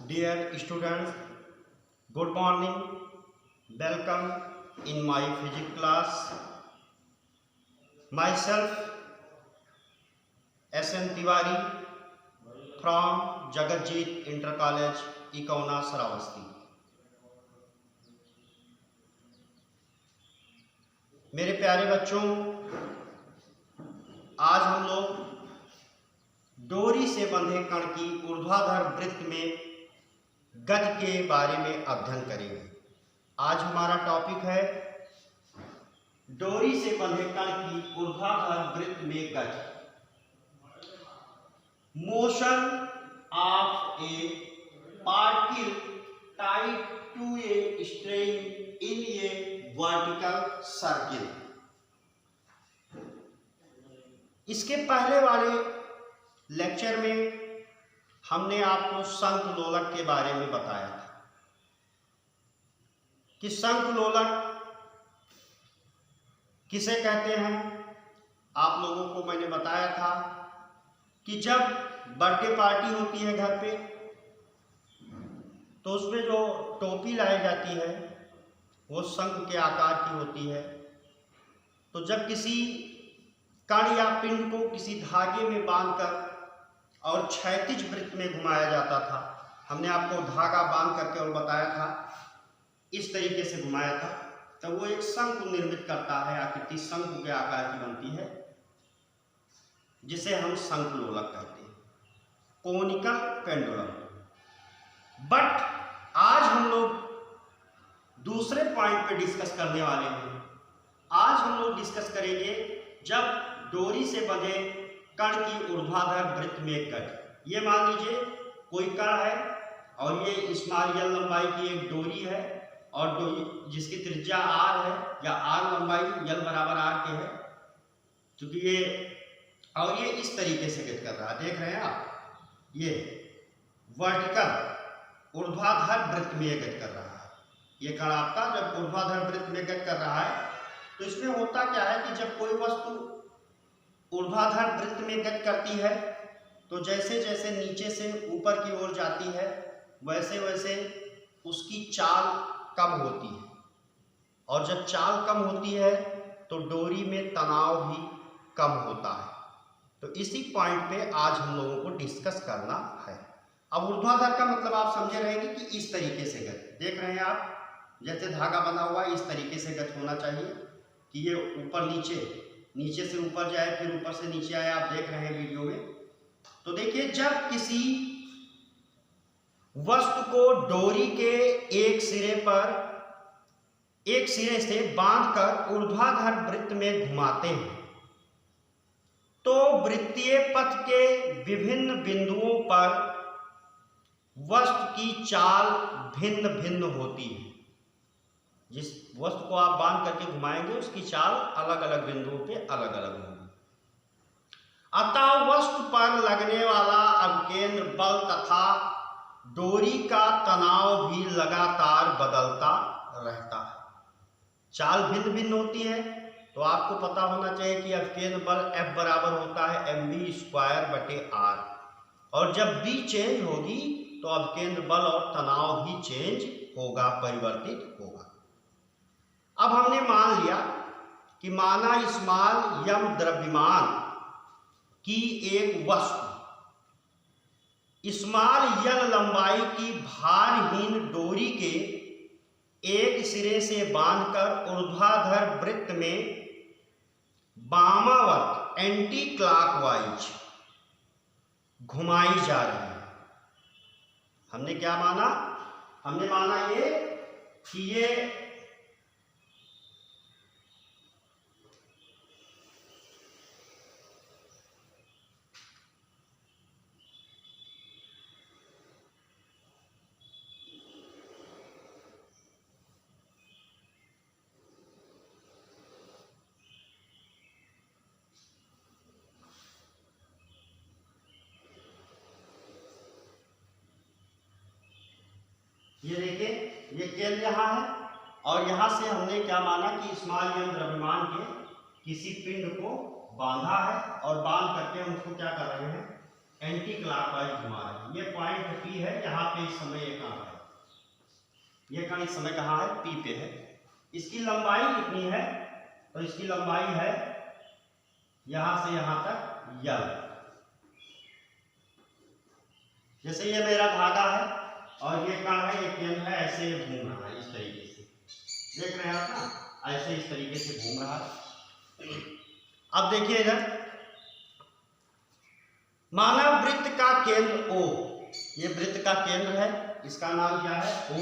Dear students, good morning. Welcome in my physics class. Myself S.N. Tiwari from Jagatjit Inter College, Ikauna, Shravasti. मेरे प्यारे बच्चों, आज हम लोग डोरी से बंधे कण की ऊर्ध्वाधर वृत्त में गति के बारे में अध्ययन करेंगे। आज हमारा टॉपिक है डोरी से बंधे कण की ऊर्ध्वाधर वृत्त में गति। Motion of a particle tied to a string in a vertical circle. इसके पहले वाले लेक्चर में हमने आपको शंकुलोलक के बारे में बताया था कि शंकुलोलक किसे कहते हैं। आप लोगों को मैंने बताया था कि जब बर्थडे पार्टी होती है घर पे, तो उसमें जो टोपी लाई जाती है वो शंख के आकार की होती है। तो जब किसी कण या पिंड को किसी धागे में बांधकर और क्षैतिज वृत्त में घुमाया जाता था, हमने आपको धागा बांध करके और बताया था, इस तरीके से घुमाया था, तो वो एक शंख निर्मित करता है। आकृति शंख के आकार की बनती है, जिसे हम शंकुलोलक कहते हैं, कोनिकल पेंडुलम। बट आज हम लोग दूसरे पॉइंट पे डिस्कस करने वाले हैं। आज हम लोग डिस्कस करेंगे जब डोरी से बंधे कण की ऊर्ध्वाधर वृत्त में गति। ये मान लीजिए कोई कण है और ये स्मॉल एल लंबाई की एक डोरी है और जिसकी त्रिज्या r है या r लंबाई l बराबर r के है, क्योंकि ये इस तरीके से गति कर रहा है। देख रहे हैं आप, ये वर्टिकल ऊर्ध्वाधर वृत्त में गति कर रहा है। ये कण आपका जब ऊर्ध्वाधर वृत्त में गति कर रहा है, तो इसमें होता क्या है कि जब कोई वस्तु ऊर्ध्वाधर वृत्त में गति करती है, तो जैसे जैसे नीचे से ऊपर की ओर जाती है, वैसे वैसे उसकी चाल कम होती है, और जब चाल कम होती है तो डोरी में तनाव भी कम होता है। तो इसी पॉइंट पे आज हम लोगों को डिस्कस करना है। अब ऊर्ध्वाधर का मतलब आप समझे रहेंगे कि इस तरीके से गति, देख रहे हैं आप, जैसे धागा बना हुआ है, इस तरीके से गति होना चाहिए कि ये ऊपर नीचे से ऊपर जाए, फिर ऊपर से नीचे आए। आप देख रहे हैं वीडियो में। तो देखिए, जब किसी वस्तु को डोरी के एक सिरे से बांधकर ऊर्ध्वाधर वृत्त में घुमाते हैं, तो वृत्तीय पथ के विभिन्न बिंदुओं पर वस्तु की चाल भिन्न भिन्न होती है। जिस वस्तु को आप बांध करके घुमाएंगे, उसकी चाल अलग अलग बिंदुओं पे अलग अलग होगी। अतः वस्तु पर लगने वाला अवकेंद्र बल तथा डोरी का तनाव भी लगातार बदलता रहता है। चाल भिन्न भिन्न होती है, तो आपको पता होना चाहिए कि अवकेंद्र बल F बराबर होता है mv²/r, और जब b चेंज होगी तो अवकेंद्र बल और तनाव भी चेंज होगा, परिवर्तित होगा। अब हमने मान लिया कि माना स्मॉल m द्रव्यमान की एक वस्तु स्मॉल l लंबाई की भारहीन डोरी के एक सिरे से बांधकर ऊर्ध्वाधर वृत्त में वामावर्त एंटी क्लॉकवाइज घुमाई जा रही है। हमने क्या माना? हमने माना ये कि ये देखिए, ये केंद्र यहाँ है और यहाँ से हमने क्या माना कि स्मॉल m द्रव्यमान के किसी पिंड को बांधा है और बांध करके हम उसको क्या कर रहे हैं, एंटी क्लॉकवाइज घुमा रहे हैं। ये पॉइंट पी है, यहाँ पे इस समय ये कहाँ है, ये कण इस समय कहाँ है, पी पे है। इसकी लंबाई कितनी है, तो इसकी लंबाई है यहां से यहां तक यल। जैसे ये मेरा धागा है और ये कण है, ये केंद्र है, ऐसे ये घूम रहा है इस तरीके से, देख रहे हैं आप ना, ऐसे इस तरीके से घूम रहा है। अब देखिए इधर, मानव वृत्त का केंद्र O, ये वृत्त का केंद्र है, इसका नाम क्या है, O।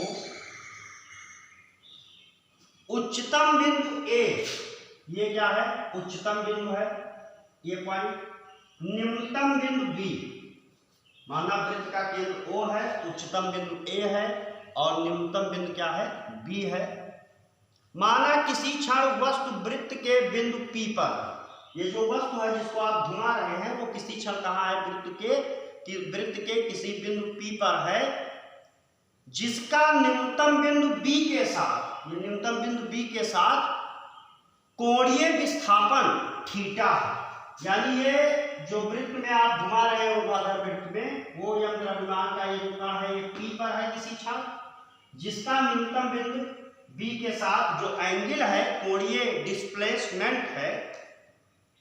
उच्चतम बिंदु A, ये क्या है, उच्चतम बिंदु है, ये पॉइंट। निम्नतम बिंदु B, मानव वृत्त का केंद्र O है, उच्चतम बिंदु A है और निम्नतम बिंदु क्या है, B है। माना किसी क्षण वस्तु वृत्त के बिंदु P पर, ये जो वस्तु है जिसको आप घुमा रहे हैं वो किसी क्षण कहाँ है, वृत्त के किसी बिंदु P पर है, जिसका निम्नतम बिंदु B के साथ, ये निम्नतम बिंदु B के साथ कोणीय विस्थापन थीटा है। यानी ये जो वृत्त में आप घुमा रहे हैं ऊर्ध्वाधर वृत्त में, वो यंत्र द्रव्यमान का ये जो है ये P पर है किसी क्षण, जिसका निम्नतम बिंदु B के साथ जो एंगल है, कोणीय डिस्प्लेसमेंट है,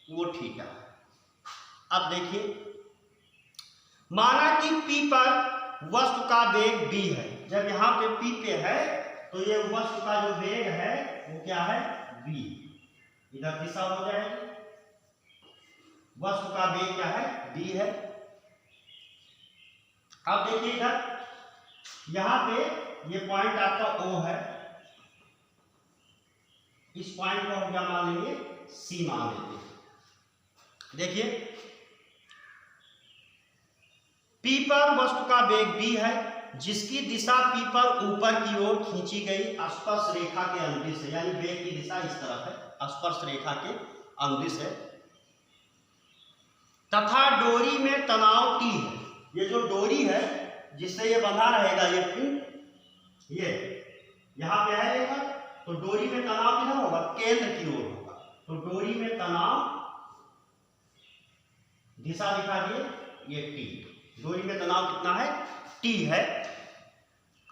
वो थीटा है। अब देखिए, माना कि P पर वस्तु का वेग v है, जब यहाँ पे P पे है तो ये वस्तु का जो वेग है वो क्या है, v, इधर दिशा हो जाएगी, वस्तु का वेग क्या है, v है। अब देखिए इधर, यहाँ पे ये पॉइंट आपका O है, इस पॉइंट को हम क्या मान लेंगे, C मान लेंगे। देखिए P पर वस्तु का वेग v है, जिसकी दिशा P पर ऊपर की ओर खींची गई स्पर्श रेखा के अनुदिश है, यानी वेग की दिशा इस तरफ है, स्पर्श रेखा के अनुदिश है, तथा डोरी में तनाव T है। ये जो डोरी है जिससे ये बंधा रहेगा, ये पिन, ये यहाँ पे है रेखा, तो डोरी में तनाव किधर होगा, केंद्र की ओर होगा, तो डोरी में तनाव, दिशा दिखा दिए, ये T, डोरी में तनाव कितना है, T है।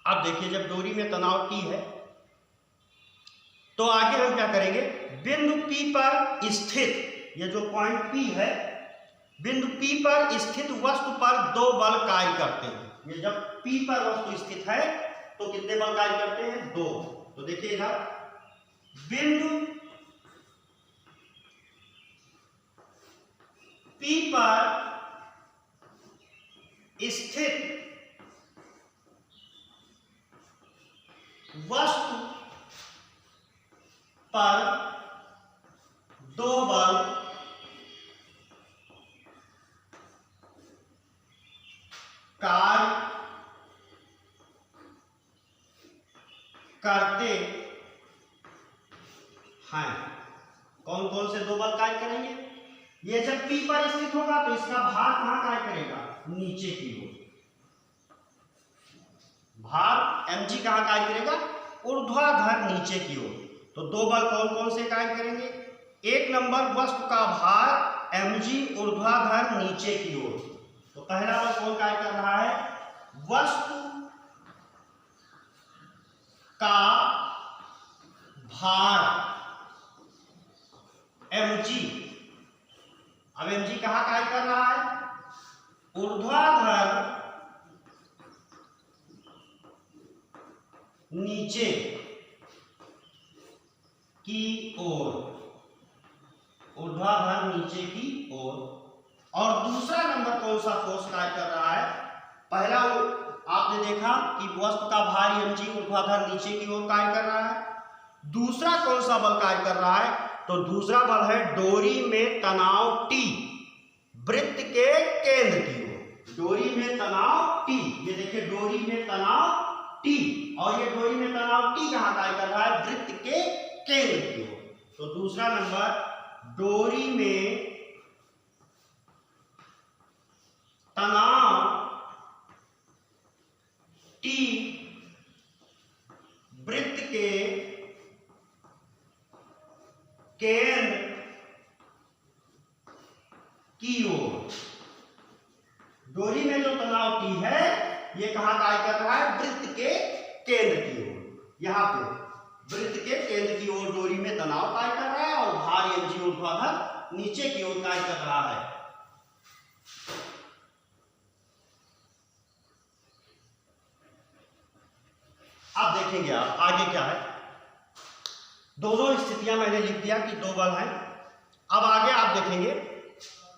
अब देखिए, जब डोरी में तनाव T है तो आगे हम क्या करेंगे, बिंदु P पर स्थित, ये जो पॉइंट P है, बिंदु P पर स्थित वस्तु पर दो बल कार्य करते हैं। ये जब P पर वस्तु स्थित है तो कितने बल कार्य करते हैं, दो। तो देखिए इधर, बिंदु P पर स्थित वस्तु पर दो बल कार्य करते हैं। कौन कौन से दो बल कार्य करेंगे, ये जब P पर स्थित होगा तो इसका भार कहां कार्य करेगा, नीचे की ओर, भार mg कहां कार्य करेगा, ऊर्ध्वाधर नीचे की ओर। तो दो बल कौन कौन से कार्य करेंगे, एक नंबर वस्तु का भार mg ऊर्ध्वाधर नीचे की ओर, तो पहला बल कौन कार्य कर रहा है, वस्तु का भार mg। अब mg कहां कार्य कर रहा है, ऊर्ध्वाधर नीचे की ओर, ऊर्ध्वाधर नीचे की ओर। और दूसरा नंबर कौन सा फोर्स कार्य कर रहा है, पहला आपने देखा कि वस्तु का भार mg ऊर्ध्वाधर नीचे की ओर कार्य कर रहा है, दूसरा कौन सा बल कार्य कर रहा है, तो दूसरा बल है डोरी में तनाव T वृत्त के केंद्र की ओर। डोरी में तनाव T, ये देखिए डोरी में तनाव T, और ये डोरी में तनाव T कहां कार्य कर रहा है, वृत्त के केंद्र की ओर। तो दूसरा नंबर, डोरी में तनाव T वृत्त के केंद्र की ओर, तनाव T है ये कहाँ कार्य कर रहा है, वृत्त के केंद्र की ओर, यहाँ पे वृत्त के केंद्र की ओर डोरी में तनाव कार्य कर रहा है और भार mg ऊर्ध्वाधर नीचे की ओर कार्य कर रहा है। अब देखेंगे आप आगे क्या है, दोनों स्थितियां मैंने लिख दिया कि दो बल हैं। अब आगे आप देखेंगे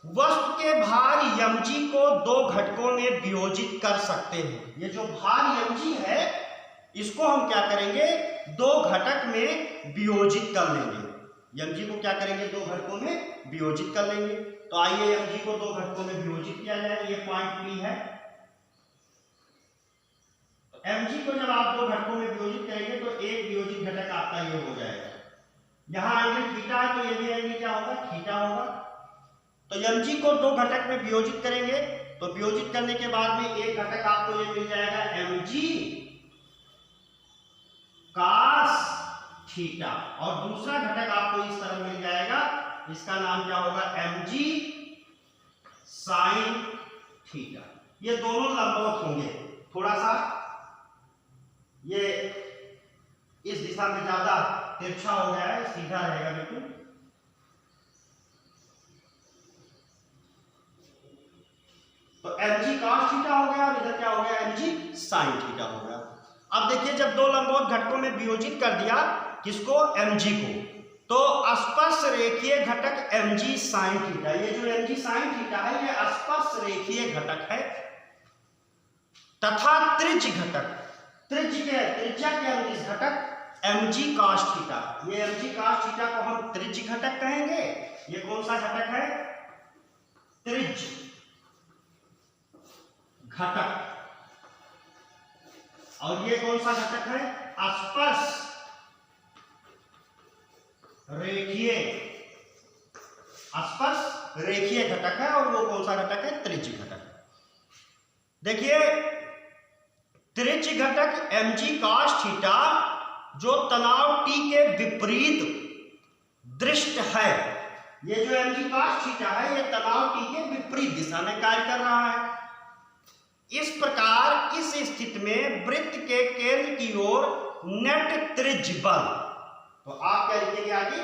वस्तु के भार mg को दो घटकों में वियोजित कर सकते हैं। ये जो भार mg है इसको हम क्या करेंगे, दो घटक में वियोजित कर लेंगे। mg को क्या करेंगे, दो घटकों में वियोजित कर लेंगे। तो आइए mg को दो घटकों में वियोजित किया जाए। ये पॉइंट P है, mg को जब आप दो घटकों में वियोजित करेंगे तो एक वियोजित घटक आपका ये हो जाएगा। यहाँ एंगल थीटा है तो ये भी एंगल क्या होगा, थीटा होगा। तो mg को दो घटक में वियोजित करेंगे तो वियोजित करने के बाद में एक घटक आपको ये मिल जाएगा mg cos थीटा और दूसरा घटक आपको इस तरह मिल जाएगा, इसका नाम क्या होगा, mg sin थीटा। ये दोनों लंबवत होंगे, थोड़ा सा ये इस दिशा में ज्यादा तिरछा हो गया है, सीधा रहेगा बिल्कुल। तो mg cos थीटा हो गया और इधर क्या हो गया, mg sin थीटा हो गया। अब देखिए जब दो लंबवत घटकों में वियोजित कर दिया किसको, mg को, तो स्पर्श रेखीय घटक mg sin थीटा, ये जो mg sin थीटा है ये स्पर्श रेखीय घटक है तथा त्रिज्य घटक, त्रिज्या के अनुदिश घटक mg cos थीटा, ये mg cos थीटा को हम त्रिज्य घटक कहेंगे। ये कौन सा घटक है, त्रिज्य घटक। और ये कौन सा घटक है, स्पर्श रेखीय, स्पर्श रेखीय घटक है और वो कौन सा घटक है, त्रिज्य घटक। देखिए त्रिज्य घटक mg cos थीटा जो तनाव T के विपरीत दृष्ट है, ये जो mg cos थीटा है ये तनाव T के विपरीत दिशा में कार्य कर रहा है। इस प्रकार इस स्थिति में वृत्त के केंद्र की ओर नेट त्रिज्य बल, तो आप क्या लिखेंगे आगे,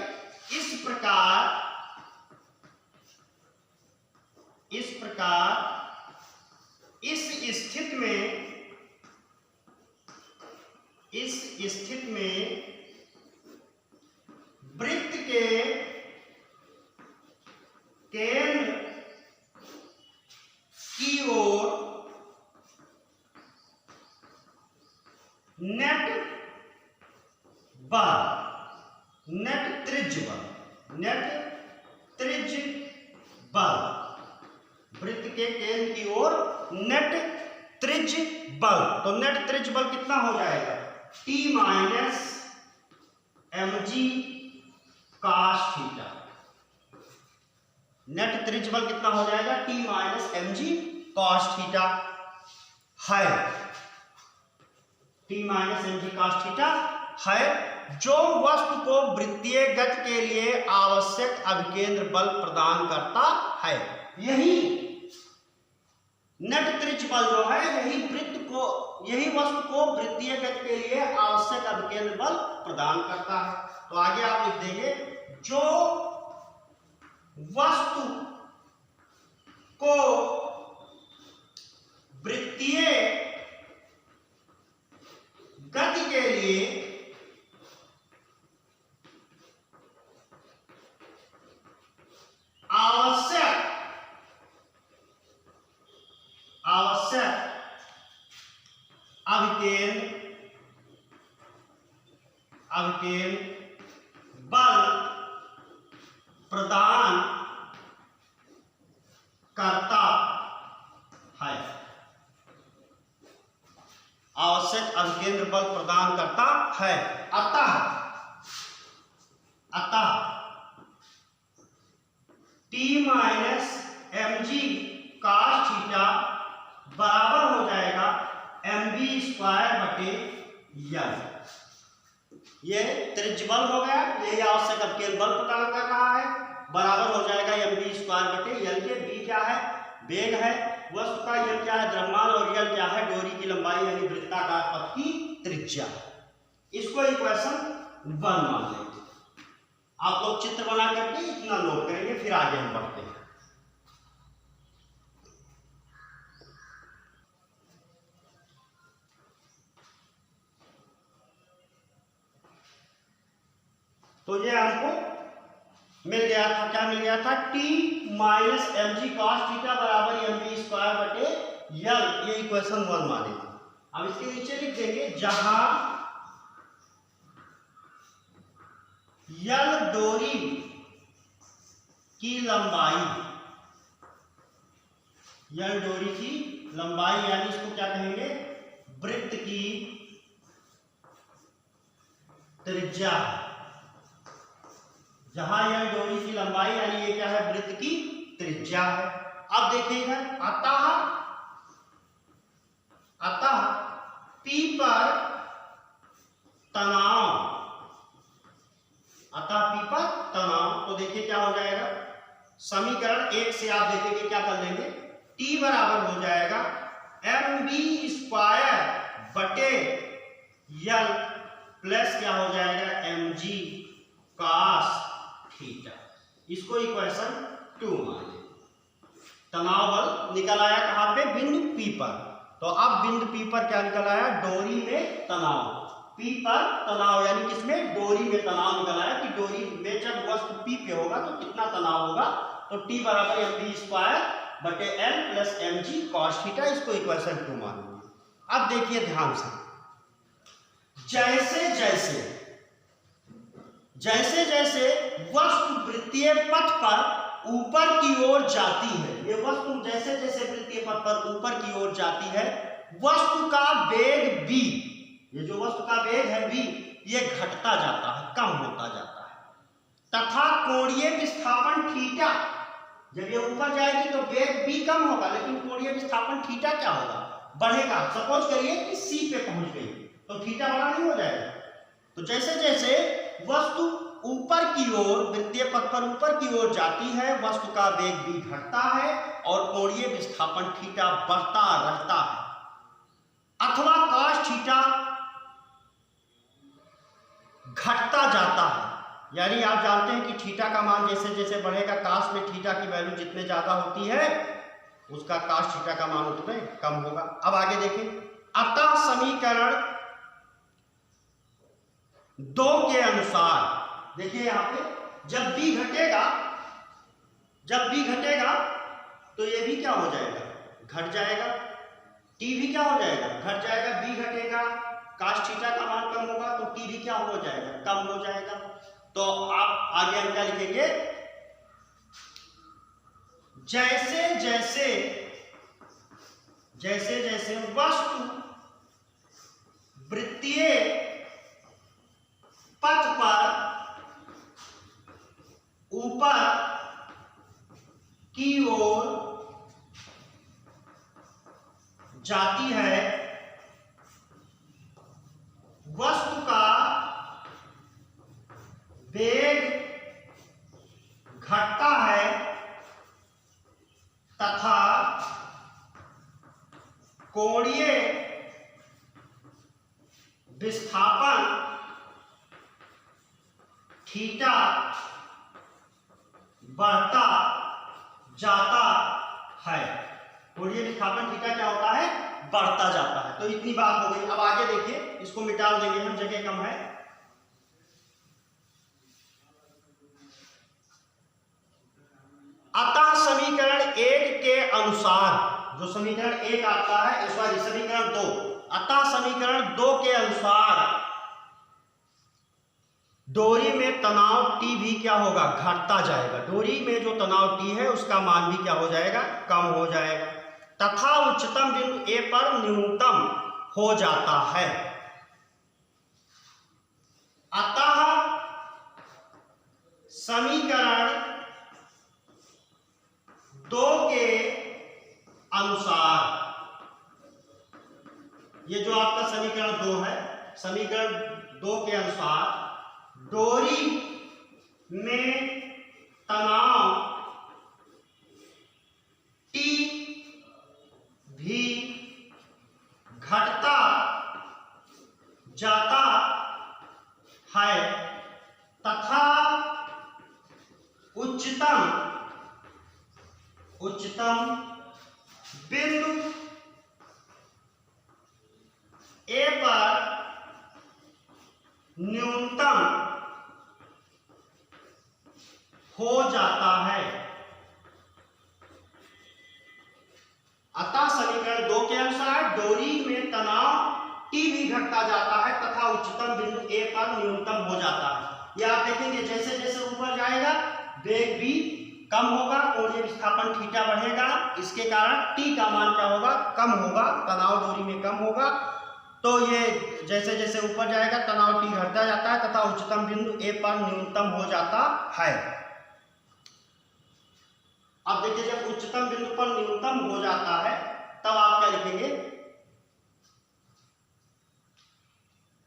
इस प्रकार इस स्थिति में वृत्त के केंद्र की ओर नेट बल, नेट त्रिज्य बल, वृत्त के केंद्र की ओर नेट त्रिज्य बल। तो नेट त्रिज्य बल कितना हो जाएगा, T minus mg cos theta. Net त्रिज्य बल कितना हो जाएगा, T minus mg cos theta है, T minus mg cos theta है, जो वस्तु को वृत्तीय गति के लिए आवश्यक अभिकेंद्र बल प्रदान करता है। यही नेट त्रिज्य बल जो है यही वस्तु को वृत्तीय गति के लिए आवश्यक अभिकेंद्र बल प्रदान करता है। तो आगे आप लिख देंगे, जो वस्तु को वृत्तीय गति के लिए आवश्यक अभिकेंद्र बल प्रदान करता है, आवश्यक अभिकेंद्र बल प्रदान करता है। अतः T minus mg cos theta बराबर हो जाएगा mv स्क्वायर बटे n। ये त्रिज्य बल हो गया, यही आवश्यक अभिकेंद्र बल प्रदान कर रहा है, बराबर हो जाएगा mv स्क्वायर बटे n के। b क्या है, वेग है, वस्तु का यल क्या है, द्रव्यमान, और यल क्या है, डोरी की लंबाई यानी वृत्ताकार पथ की त्रिज्या। इसको इक्वेशन 1 मान लेंगे। आप लोग चित्र बना करके इतना नोट करेंगे, फिर आगे हम बढ़ते हैं। तो ये हमको मिल गया था, क्या मिल गया था, t minus M G cos theta बराबर एम बी स्क्वायर बटे यल। ये इक्वेशन 1 मानेंगे। अब इसके नीचे लिख देंगे जहां यल डोरी की लंबाई, यल डोरी की लंबाई यानी इसको क्या कहेंगे, वृत्त की त्रिज्या। जहां यह डोरी की लंबाई यानी ये क्या है, वृत्त की त्रिज्या है। अब देखिएगा, अतः P पर तनाव, तो देखिए क्या हो जाएगा, समीकरण 1 से आप देखेंगे क्या कर लेंगे, T बराबर हो जाएगा mb स्क्वायर बटे यल प्लस क्या हो जाएगा, mg cos थीटा। इसको इक्वेशन 2 मान लें। तनाव बल निकल आया कहां पे, बिंदु P पर। तो अब बिंदु P पर क्या निकल आया, डोरी में तनाव। P पर तनाव यानी किसमें, डोरी में तनाव निकल आया कि डोरी में जब वस्तु P पे होगा तो कितना तनाव होगा। तो T बराबर mb स्क्वायर बटे L plus mg cos theta. इसको इक्वेशन 2 मान लेंगे। अब देखिए ध्यान से, जैसे जैसे वस्तु वृत्तीय पथ पर ऊपर की ओर जाती है, ये वस्तु जैसे जैसे वृत्तीय पथ पर ऊपर की ओर जाती है, वस्तु का वेग v, ये जो वस्तु का वेग है v, ये घटता जाता है, कम होता जाता है। तथा कोणीय विस्थापन थीटा, जब ये ऊपर जाएगी तो वेग v कम होगा, लेकिन कोणीय विस्थापन थीटा क्या होगा, बढ़ेगा। सपोज करिए कि c पे पहुंच गई तो थीटा बड़ा नहीं हो जाएगा। तो जैसे जैसे वस्तु ऊपर की ओर, वृत्तीय पथ पर ऊपर की ओर जाती है, वस्तु का वेग भी घटता है और कोणीय विस्थापन थीटा बढ़ता रहता है, अथवा cos थीटा घटता जाता है। यानी आप जानते हैं कि थीटा का मान जैसे जैसे बढ़ेगा, cos में थीटा की वैल्यू जितने ज्यादा होती है उसका cos थीटा का मान उतने कम होगा। अब आगे देखें, अतः समीकरण 2 के अनुसार, देखिए यहां पे जब b घटेगा तो ये भी क्या हो जाएगा, घट जाएगा। t भी क्या हो जाएगा, घट जाएगा। b घटेगा, cos थीटा का मान कम होगा तो t भी क्या हो जाएगा, कम हो जाएगा। तो आप आगे हम क्या लिखेंगे, जैसे जैसे वस्तु वृत्तीय पथ पर ऊपर की ओर जाती है, वस्तु का वेग घटता है तथा कोणीय विस्थापन थीटा बढ़ता जाता है। कोणीय विस्थापन थीटा क्या होता है, बढ़ता जाता है। तो इतनी बात हो गई। अब आगे देखिए, इसको मिटा देंगे हम, जगह कम है। अतः समीकरण 1 के अनुसार, जो समीकरण 1 आता है, सॉरी समीकरण 2, अतः समीकरण 2 के अनुसार डोरी में तनाव T भी क्या होगा, घटता जाएगा। डोरी में जो तनाव T है उसका मान भी क्या हो जाएगा, कम हो जाएगा, तथा उच्चतम बिंदु A पर न्यूनतम हो जाता है। अतः समीकरण 2 के अनुसार, ये जो आपका समीकरण 2 है, समीकरण 2 के अनुसार डोरी में तनाव T न्यूनतम हो जाता है। अतः समीकरण 2 के अनुसार डोरी में तनाव T भी घटता जाता है तथा उच्चतम बिंदु A पर न्यूनतम हो जाता है। ये आप देखेंगे जैसे जैसे ऊपर जाएगा वेग भी कम होगा, कोणीय विस्थापन थीटा बढ़ेगा, इसके कारण T का मान क्या होगा, कम होगा, तनाव डोरी में कम होगा। तो ये जैसे जैसे ऊपर जाएगा तनाव T घटता जाता है तथा उच्चतम बिंदु A पर न्यूनतम हो जाता है। अब देखिए जब उच्चतम बिंदु पर न्यूनतम हो जाता है तब आप क्या लिखेंगे,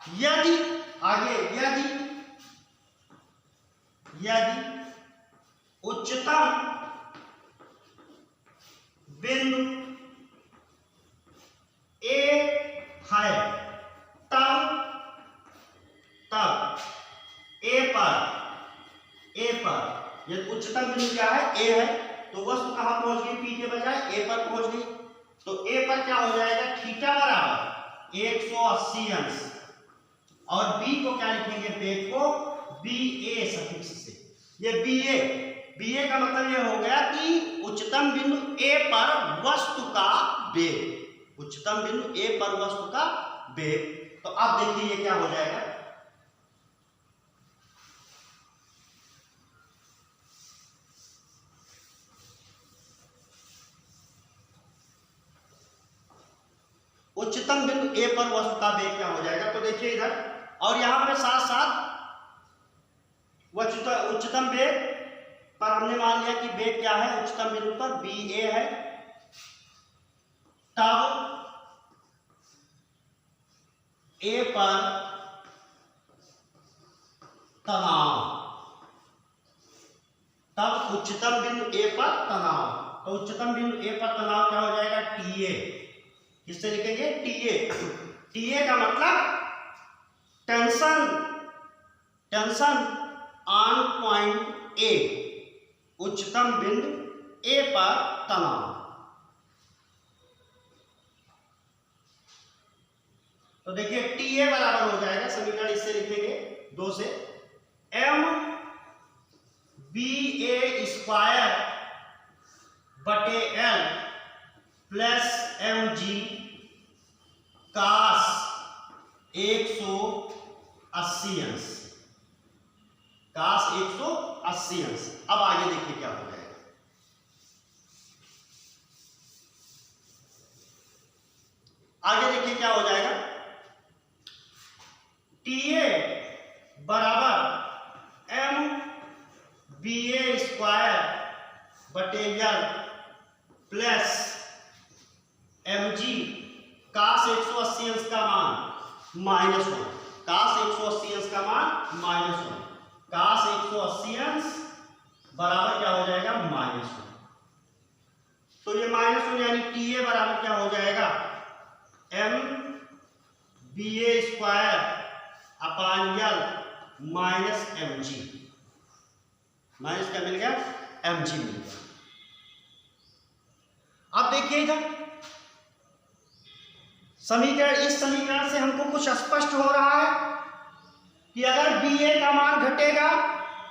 यदि आगे यदि उच्चतम बिंदु A है तब A पर यदि उच्चतम बिंदु क्या है, A है, तो वस्तु कहां पहुंच गई, P के बजाय A पर पहुंच गई। तो A पर क्या हो जाएगा, थीटा बराबर 180 अंश और B को क्या लिखेंगे, वेग को BA सफिक्स से। ये BA का मतलब ये हो गया कि उच्चतम बिंदु A पर वस्तु का वेग, उच्चतम बिंदु A पर वस्तु का वेग। तो अब देखिए ये क्या हो जाएगा, उच्चतम बिंदु A पर वस्तु का वेग क्या हो जाएगा। तो देखिए इधर, और यहां पे साथ साथ उच्चतम वेग पर हमने मान लिया कि वेग क्या है, उच्चतम बिंदु पर BA है, तब A पर तनाव, तब उच्चतम बिंदु A पर तनाव। तो उच्चतम बिंदु A पर तनाव क्या हो जाएगा, TA। किससे लिखेंगे, TA का मतलब टेंशन ऑन पॉइंट A, उच्चतम बिंदु A पर तनाव। तो देखिए TA बराबर हो जाएगा, समीकरण इससे लिखेंगे 2 से, MBA स्क्वायर बटे L प्लस MG कास 180 अंश, कास 180 अंश। अब आगे देखिए क्या हो जाएगा, आगे देखिए क्या हो जाएगा, TA बराबर MBA स्क्वायर बटे L प्लस MG कास 180 अंश का मान -1, कास 180 अंश का मान -1, कास 180 अंश बराबर क्या हो जाएगा, -1। तो ये -1 यानी TA बराबर क्या हो जाएगा, MBA square upon L minus MG, minus क्या मिल गया, MG मिल गया। अब देखिए इधर समीकरण, इस समीकरण से हमको कुछ स्पष्ट हो रहा है कि अगर BA का मान घटेगा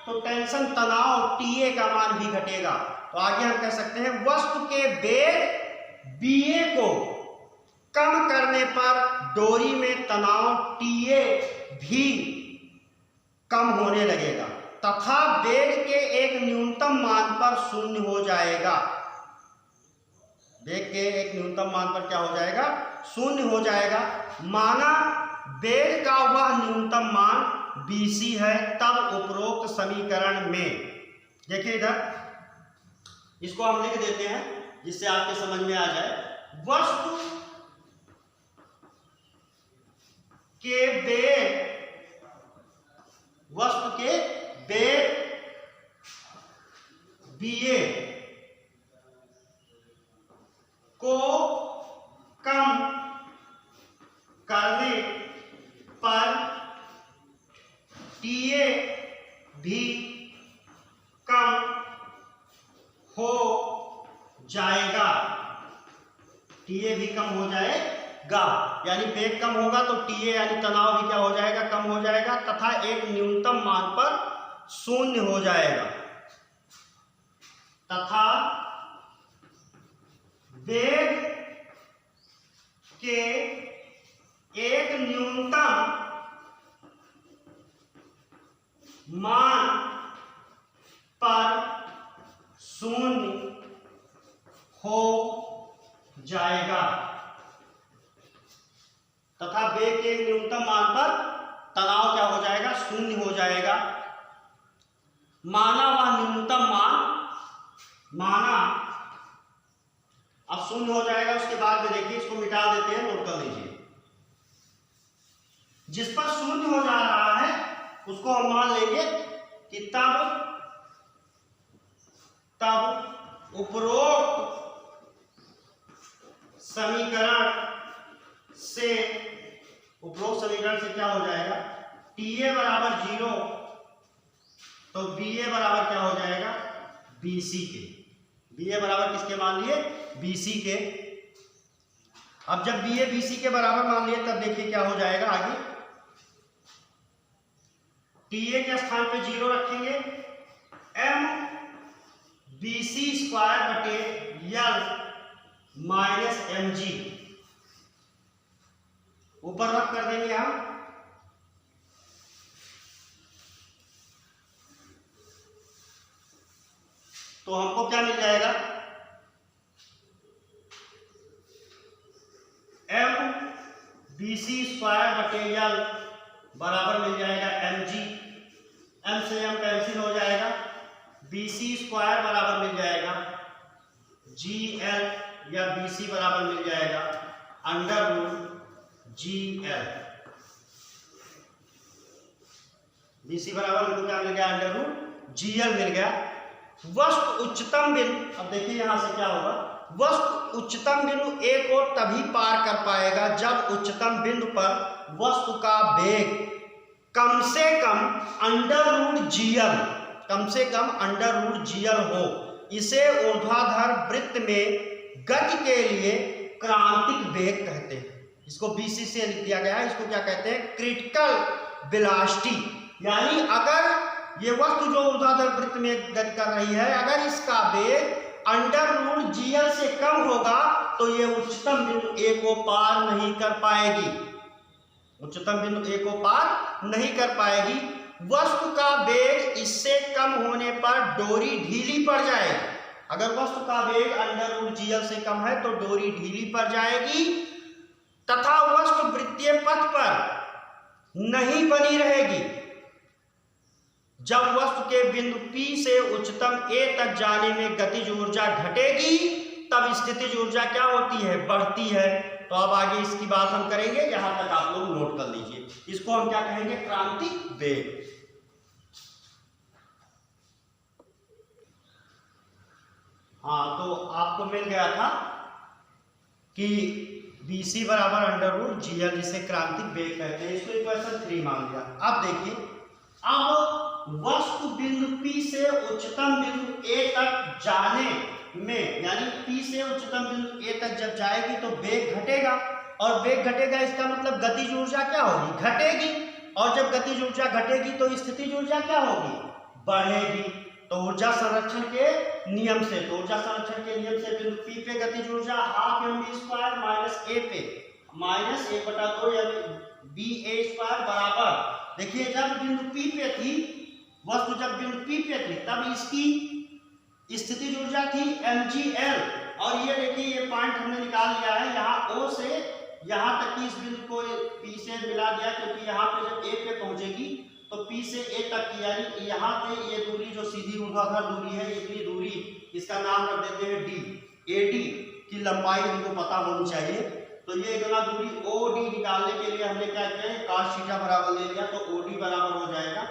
तो टेंशन तनाव TA का मान भी घटेगा। तो आगे हम कह सकते हैं वस्तु के वेग BA को कम करने पर डोरी में तनाव TA भी कम होने लगेगा तथा वेग के एक न्यूनतम मान पर शून्य हो जाएगा, वेग के एक न्यूनतम मान पर क्या हो जाएगा, शून्य हो जाएगा। माना वेग का वह न्यूनतम मान BC है, तब उपरोक्त समीकरण में देखिए इधर, इसको हम लिख देते हैं जिससे आपके समझ में आ जाए, वस्तु के वेग BA को कम करने पर TA भी कम हो जाएगा, TA भी कम हो जाएगा। यानी वेग कम होगा तो TA यानी तनाव भी क्या हो जाएगा, कम हो जाएगा तथा एक न्यूनतम मान पर शून्य हो जाएगा तथा वेग के एक न्यूनतम मान पर शून्य हो जाएगा तथा वेग के न्यूनतम मान पर तनाव क्या हो जाएगा, शून्य हो जाएगा। माना वह न्यूनतम माना अब शून्य हो जाएगा। उसके बाद में देखिए इसको मिटा देते हैं, नोट कर लीजिए। जिस पर शून्य हो जा रहा है उसको हम मान लेंगे कि तब उपरोक्त समीकरण से क्या हो जाएगा, TA बराबर 0 तो BA बराबर क्या हो जाएगा, BC के। BA बराबर किसके मान लिए, BC के। अब जब BA BC के बराबर मान लिए तब देखिए क्या हो जाएगा आगे, TA के स्थान पे 0 रखेंगे, M BC स्क्वायर बटे L माइनस MG ऊपर रख कर देंगे हम। तो हमको क्या मिल जाएगा, M BC स्क्वायर बटे L बराबर मिल जाएगा MG, M से M कैंसिल हो जाएगा, BC स्क्वायर बराबर मिल जाएगा GL या BC बराबर मिल जाएगा अंडर रूट GL। BC बराबर हमको क्या मिल गया, अंडर रूट GL मिल गया। वस्तु उच्चतम बिंदु, अब देखिए यहां से क्या होगा, वस्तु उच्चतम बिंदु A को तभी पार कर पाएगा जब उच्चतम बिंदु पर वस्तु का वेग कम से कम अंडर रूट GL हो। इसे ऊर्ध्वाधर वृत्त में गति के लिए क्रांतिक वेग कहते हैं। इसको BC से लिख दिया गया है, इसको क्या कहते हैं, क्रिटिकल वेलोसिटी। यानी अगर ये वस्तु जो ऊर्ध्वाधर वृत्त में गति कर रही है, अगर इसका वेग अंडर रूट GL से कम होगा तो ये उच्चतम बिंदु A को पार नहीं कर पाएगी, वस्तु का वेग इससे कम होने पर डोरी ढीली पड़ जाएगी। अगर वस्तु का वेग अंडर रूट GL से कम है तो डोरी ढीली पड़ जाएगी तथा वस्तु वृत्तीय पथ पर नहीं बनी रहेगी। जब वस्तु के बिंदु P से उच्चतम A तक जाने में गतिज ऊर्जा घटेगी तब स्थितिज ऊर्जा क्या होती है, बढ़ती है। तो अब आगे इसकी बात हम करेंगे, यहां तक आप लोग नोट कर लीजिए। इसको हम क्या कहेंगे, क्रांतिक वेग। हाँ, तो आपको मिल गया था कि BC बराबर अंडर रूट GL, जिसे क्रांतिक वेग कहते हैं। इसको इक्वेशन 3 मान लिया। अब देखिए, अब वस्तु बिंदु P से उच्चतम बिंदु A तक जाने में, यानी P से उच्चतम बिंदु A तक जब जाएगी तो वेग घटेगा, और वेग घटेगा इसका मतलब गतिज ऊर्जा क्या होगी, घटेगी। और जब गतिज ऊर्जा घटेगी तो स्थितिज ऊर्जा क्या होगी, बढ़ेगी। तो ऊर्जा संरक्षण के नियम से बिंदु P पे गतिज ऊर्जा half mv square minus A पे माइनस 1/2 यानी BA स्क्वायर बराबर, देखिए जब बिंदु P पे थी वस्तु, जब बिंदु P पे थी तब इसकी स्थितिज ऊर्जा थी mgl, और ये देखिए ये पॉइंट हमने निकाल लिया है, यहाँ O से यहाँ तक की इस बिंदु को P से मिला दिया, क्योंकि यहाँ पे जब A पे पहुंचेगी तो P से A तक की, यानी यहाँ पे ये दूरी जो सीधी ऊर्ध्वाधर दूरी है, इतनी दूरी, इसका नाम रख देते हैं D। AD की लंबाई हमको पता होनी चाहिए। तो ये इतना दूरी OD निकालने के लिए हमने क्या किया है, cos थीटा बराबर ले लिया, तो OD बराबर हो जाएगा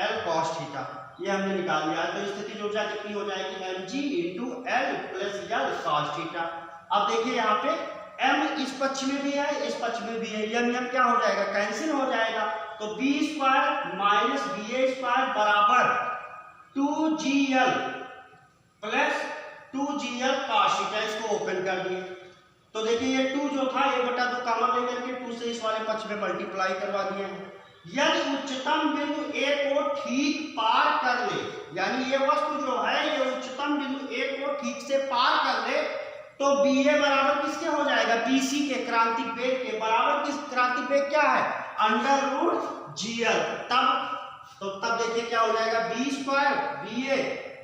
L cos थीटा, ये हमने निकाल लिया है। तो स्थितिज ऊर्जा कितनी हो जाएगी, mg into L plus L cos theta. अब देखिए यहाँ पे m इस पक्ष में भी है, इस पक्ष में भी है, यह क्या हो जाएगा, कैंसिल हो जाएगा। तो b square minus BA square बराबर 2GL plus 2GL cos theta. इसको ओपन कर दिए, तो देखिए ये 2 जो था 1/2 कॉमन लेकर के 2 से इस वाले पक्ष में मल्टीप्लाई करवा दिए हैं। यदि उच्चतम बिंदु A को ठीक पार कर ले, यानी ये वस्तु जो है ये उच्चतम बिंदु A को ठीक से पार कर ले, तो BA बराबर किसके हो जाएगा? BC के क्रांतिक वेग के बराबर। किस क्रांतिक वेग क्या है? √GL। तब देखिए क्या हो जाएगा? B²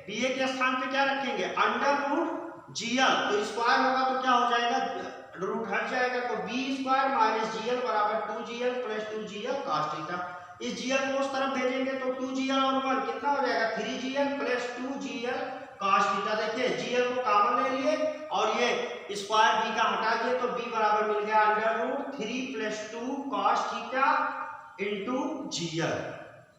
BA के स्थान पे क्या रखेंगे? √GL। तो स्क्वायर होगा तो क्या हो जाएगा? रूट हट जाएगा, तो B² - GL बराबर 2GL + 2GL cos थीटा। इस GL को उस तरफ भेजेंगे तो 2GL और 1 कितना हो जाएगा? 3GL + 2GL cos theta. देखिए GL को कॉमन ले लिए और ये स्क्वायर B का हटा दिए तो B बराबर मिल गया √3 + 2 cos थीटा × GL।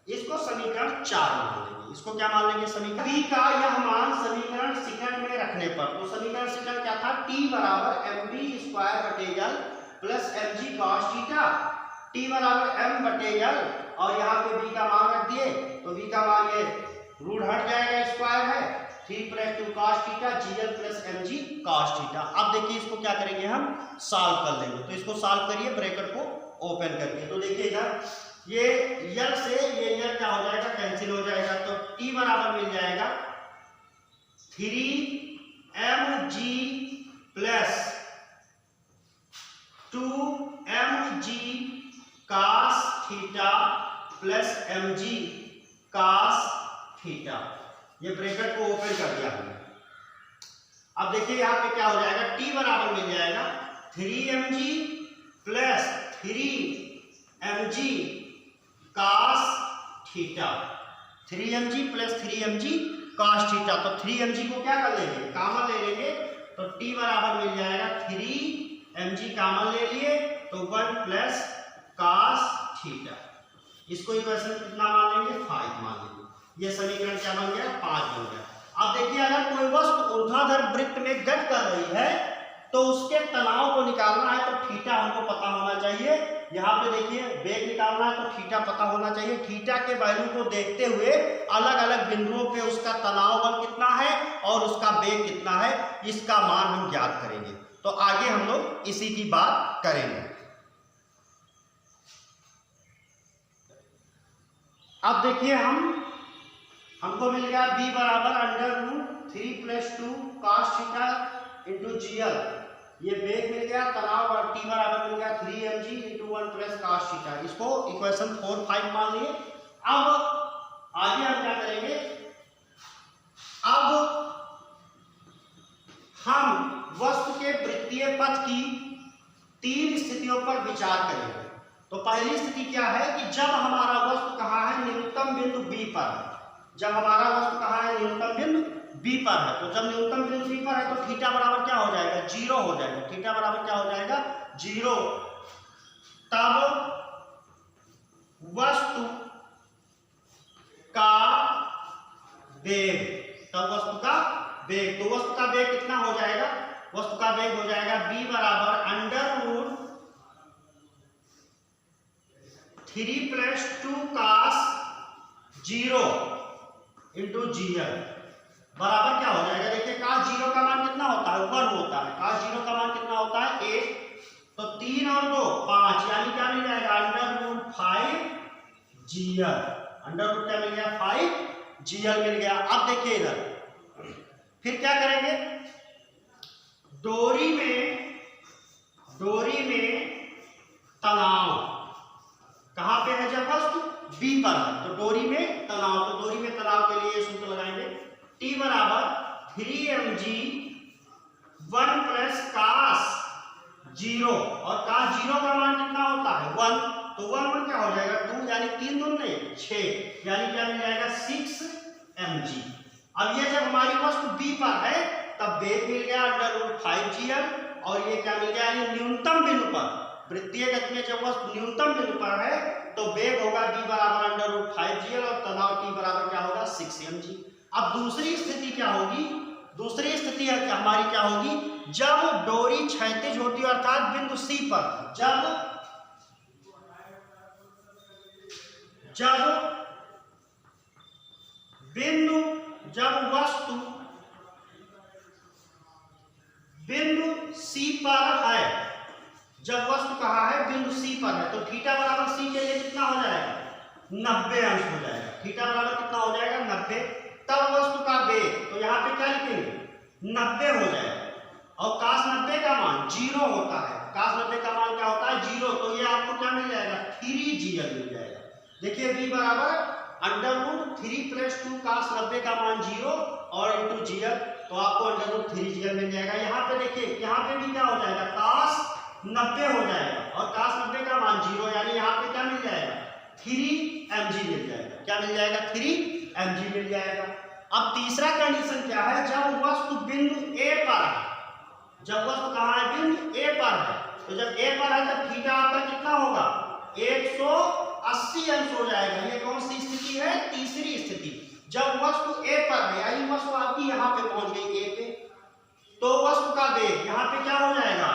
इसको समीकरण 4 मान लेंगे। इसको क्या मान लेंगे? समीकरण B का यह मान समीकरण सेकंड में रखने पर, तो समीकरण सेकंड क्या था? T बराबर mv² + mg cos theta. T बराबर m/l और यहाँ पे B का मान रख दिए तो B का मान ये रूट हट जाएगा, स्क्वायर है 3 + 2 cos theta GL + mg cos theta. अब देखिए इसको क्या करेंगे? हम सॉल्व कर लेंगे। तो इसको सॉल्व करिए ब्रैकेट को ओपन करके। तो देखिए इधर ये यल से ये यल क्या हो जाएगा? कैंसिल हो जाएगा, तो T बराबर मिल जाएगा 3mg + 2mg cos theta + mg cos theta. ये ब्रैकेट को ओपन कर दिया हमने। अब देखिए यहाँ पे क्या हो जाएगा? T बराबर मिल जाएगा 3mg + 3mg cos theta. 3mg + 3mg cos theta. तो 3mg को क्या कर लेंगे? कॉमन ले लेंगे, तो T बराबर मिल जाएगा 3mg कॉमन ले लिए तो 1 + cos थीटा। इसको इक्वेशन कितना मान लेंगे? 5 मान लेंगे। ये समीकरण क्या बन गया? 5 बन गया। अब देखिए अगर कोई वस्तु ऊर्ध्वाधर वृत्त में गति कर रही है तो उसके तनाव को निकालना है तो थीटा हमको पता होना चाहिए। यहाँ पे देखिए वेग निकालना है तो थीटा पता होना चाहिए। थीटा के वैल्यू को देखते हुए अलग अलग बिंदुओं पे उसका तनाव बल कितना है और उसका वेग कितना है, इसका मान हम ज्ञात करेंगे। तो आगे हम लोग इसी की बात करेंगे। अब देखिए हमको मिल गया B बराबर √3 + 2 cos थीटा × GL। ये वेग मिल गया, तनाव और T बराबर मिल गया 3mg × 1 + cos थीटा। इसको इक्वेशन 4 5 मान लिए। अब आगे हम क्या करेंगे? अब हम वस्तु के वृत्तीय पथ की 3 स्थितियों पर विचार करेंगे। तो पहली स्थिति क्या है कि जब हमारा वस्तु कहाँ है? न्यूनतम बिंदु B पर है। जब हमारा वस्तु कहाँ है? न्यूनतम बिंदु B पर है। तो जब न्यूनतम बिंदु B पर है तो थीटा बराबर क्या हो जाएगा? 0 हो जाएगा। थीटा बराबर क्या हो जाएगा? 0। तब वस्तु का वेग, तो वस्तु का वेग कितना हो जाएगा? वस्तु का वेग हो जाएगा B बराबर √3 + 2 cos 0 × GL बराबर क्या हो जाएगा? देखिए cos 0 का मान कितना होता है? 1 होता है। cos 0 का मान कितना होता है? 1। तो 3 और 2 5, यानी क्या मिल जाएगा? √5GL। क्या मिल गया? 5GL मिल गया। अब देखिए इधर फिर क्या करेंगे? डोरी में तनाव कहां पे है? जब वस्तु B पर है तो डोरी में तनाव, तो डोरी में तनाव के लिए सूत्र लगाएंगे T बराबर 3mg 1 + cos 0 और cos 0 का मान कितना होता है? 1। तो 1 क्या हो जाएगा? 2, यानी 3 दूनी नहीं 6, यानी क्या मिल जाएगा? 6mg। अब ये जब हमारी वस्तु B पर है तब वेग मिल गया √5GL और ये क्या मिल गया? न्यूनतम बिंदु पर, वृत्तीय गति में जब वस्तु न्यूनतम बिंदु पर है तो वेग होगा B बराबर √5GL और तनाव T बराबर क्या होगा? 6mg। अब दूसरी स्थिति क्या होगी? दूसरी स्थिति हमारी क्या होगी? जब डोरी क्षैतिज होती है अर्थात बिंदु C पर, जब वस्तु बिंदु C पर है, जब वस्तु कहा है बिंदु C पर है, तो थीटा बराबर C के लिए कितना हो जाएगा, 90 अंश हो जाएगा। थीटा बराबर कितना हो जाएगा, 90। तब वस्तु का वेग, तो यहाँ पे क्या लिखेंगे, 90 हो जाएगा। और cos 90 का मान 0 होता है, cos 90 का मान क्या होता है, 0। तो ये आपको क्या मिल जाएगा, 3gl मिल जाएगा। देखिए v बराबर √3 + 2 cos 90 का मान 0 और इंटू gl, तो आपको √3gl मिल जाएगा। यहाँ पे देखिए, यहाँ पे भी क्या हो जाएगा, cos 90 हो जाएगा और cos 90 का मान 0, यानी यहाँ पे क्या मिल जाएगा, 3mg मिल जाएगा। क्या मिल जाएगा, 3mg मिल जाएगा। अब तीसरा कंडीशन क्या है, जब वस्तु बिंदु A पर है, जब वस्तु कहाँ है, बिंदु A पर है, तो जब A पर है तब थीटा आपका कितना होगा, 180 अंश हो जाएगा। ये कौन सी स्थिति है, तीसरी स्थिति। जब वस्तु A पर है, यानी वस्तु आपकी यहाँ पे पहुंच गई A पे, तो वस्तु का वेग यहाँ पे क्या हो जाएगा,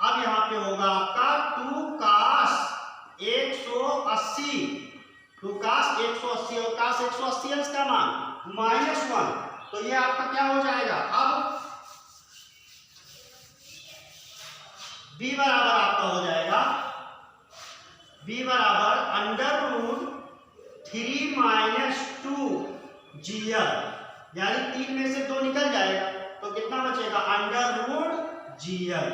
अब यहाँ पे होगा आपका 2 cos 180, 2 cos 180 और cos 180 अंश का मान -1, तो ये आपका क्या हो जाएगा, अब b बराबर आपका हो जाएगा, b बराबर √3 - 2gl, यानी 3 में से 2 निकल जाएगा, तो कितना बचेगा, √gl,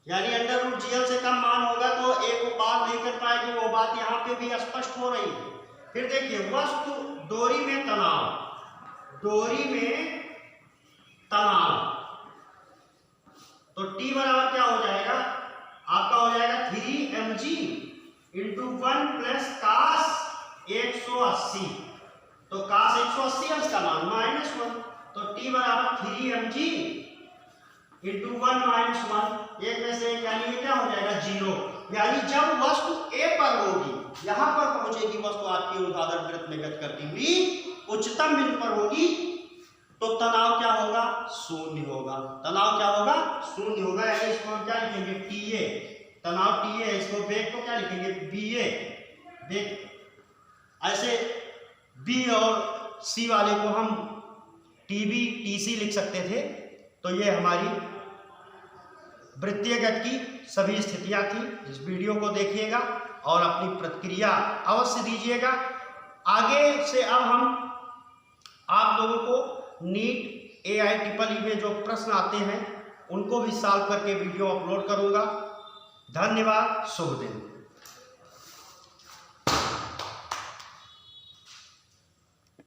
यानी √gl से कम मान होगा तो एक वो बात नहीं कर पाएगी, वो बात यहाँ पे भी स्पष्ट हो रही है। फिर देखिए, वस्तु डोरी में तनाव, डोरी में तनाव, तो T बराबर क्या हो जाएगा, आपका हो जाएगा 3mg × 1 + cos 180, तो cos 180 अंश का मान -1, तो T बराबर 3mg × 1 - 1, एक में से, यानी ये क्या हो जाएगा, 0। यानी जब वस्तु A पर होगी, यहां पर पहुंचेगी वस्तु आपकी ऊर्ध्वाधर वृत्त में गति करती हुई, उच्चतम बिंदु पर होगी, तो तनाव क्या होगा, 0 होगा। तनाव क्या होगा, 0 होगा, यानी इसको हम क्या लिखेंगे, TA, तनाव TA, इसको वेग को क्या लिखेंगे, BA, वेग। ऐसे B और C वाले को हम TB TC लिख सकते थे। तो ये हमारी वृत्तीय गति की सभी स्थितियां थी। इस वीडियो को देखिएगा और अपनी प्रतिक्रिया अवश्य दीजिएगा। आगे से अब हम आप लोगों को नीट AIEEE में जो प्रश्न आते हैं उनको भी सॉल्व करके वीडियो अपलोड करूंगा। धन्यवाद, शुभ दिन।